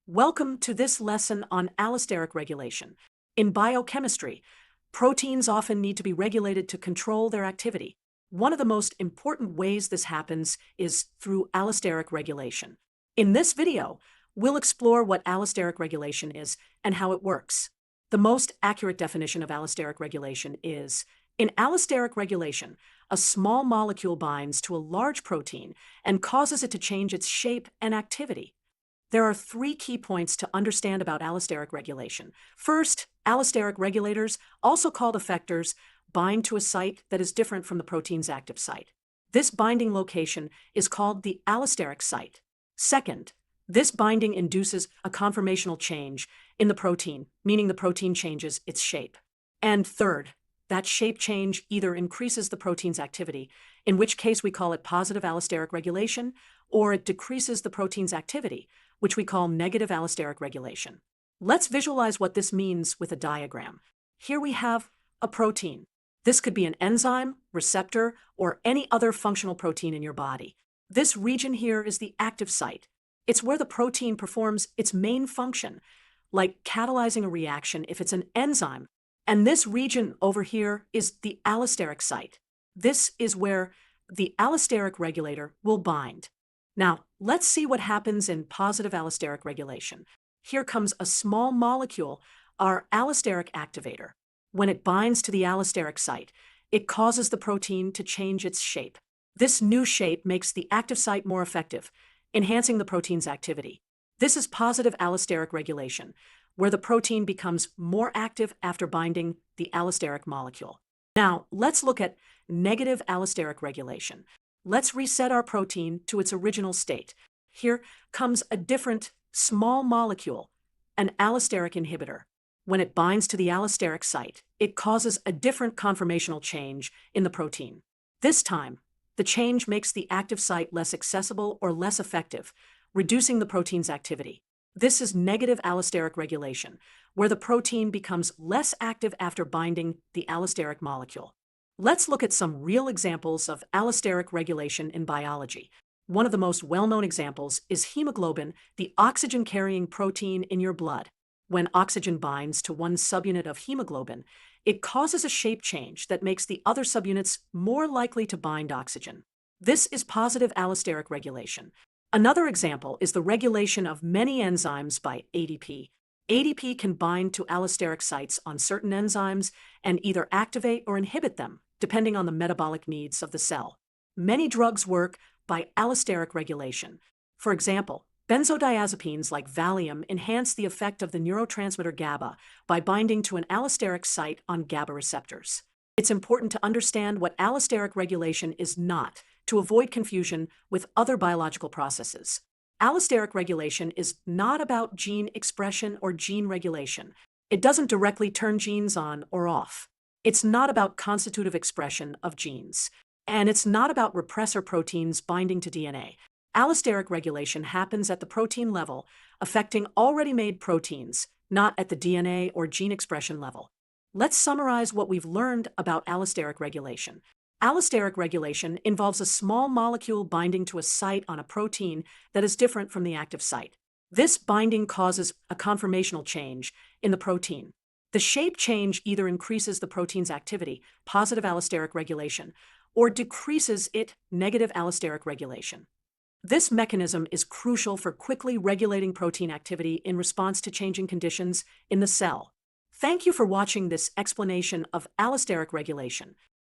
Welcome to this lesson on allosteric regulation. In biochemistry, proteins often need to be regulated to control their activity. One of the most important ways this happens is through allosteric regulation. In this video, we'll explore what allosteric regulation is and how it works. The most accurate definition of allosteric regulation is, in allosteric regulation, a small molecule binds to a large protein and causes it to change its shape and activity. There are three key points to understand about allosteric regulation. First, allosteric regulators, also called effectors, bind to a site that is different from the protein's active site. This binding location is called the allosteric site. Second, this binding induces a conformational change in the protein, meaning the protein changes its shape. And third, that shape change either increases the protein's activity, in which case we call it positive allosteric regulation, or it decreases the protein's activity, which we call negative allosteric regulation. Let's visualize what this means with a diagram. Here we have a protein. This could be an enzyme, receptor, or any other functional protein in your body. This region here is the active site. It's where the protein performs its main function, like catalyzing a reaction if it's an enzyme. And this region over here is the allosteric site. This is where the allosteric regulator will bind. Now, let's see what happens in positive allosteric regulation. Here comes a small molecule, our allosteric activator. When it binds to the allosteric site, it causes the protein to change its shape. This new shape makes the active site more effective, enhancing the protein's activity. This is positive allosteric regulation, where the protein becomes more active after binding the allosteric molecule. Now, let's look at negative allosteric regulation. Let's reset our protein to its original state. Here comes a different small molecule, an allosteric inhibitor. When it binds to the allosteric site, it causes a different conformational change in the protein. This time, the change makes the active site less accessible or less effective, reducing the protein's activity. This is negative allosteric regulation, where the protein becomes less active after binding the allosteric molecule. Let's look at some real examples of allosteric regulation in biology. One of the most well-known examples is hemoglobin, the oxygen-carrying protein in your blood. When oxygen binds to one subunit of hemoglobin, it causes a shape change that makes the other subunits more likely to bind oxygen. This is positive allosteric regulation. Another example is the regulation of many enzymes by ADP. ADP can bind to allosteric sites on certain enzymes and either activate or inhibit them, depending on the metabolic needs of the cell. Many drugs work by allosteric regulation. For example, benzodiazepines like Valium enhance the effect of the neurotransmitter GABA by binding to an allosteric site on GABA receptors. It's important to understand what allosteric regulation is not, to avoid confusion with other biological processes. Allosteric regulation is not about gene expression or gene regulation. It doesn't directly turn genes on or off. It's not about constitutive expression of genes. And it's not about repressor proteins binding to DNA. Allosteric regulation happens at the protein level, affecting already made proteins, not at the DNA or gene expression level. Let's summarize what we've learned about allosteric regulation. Allosteric regulation involves a small molecule binding to a site on a protein that is different from the active site. This binding causes a conformational change in the protein. The shape change either increases the protein's activity, positive allosteric regulation, or decreases it, negative allosteric regulation. This mechanism is crucial for quickly regulating protein activity in response to changing conditions in the cell. Thank you for watching this explanation of allosteric regulation.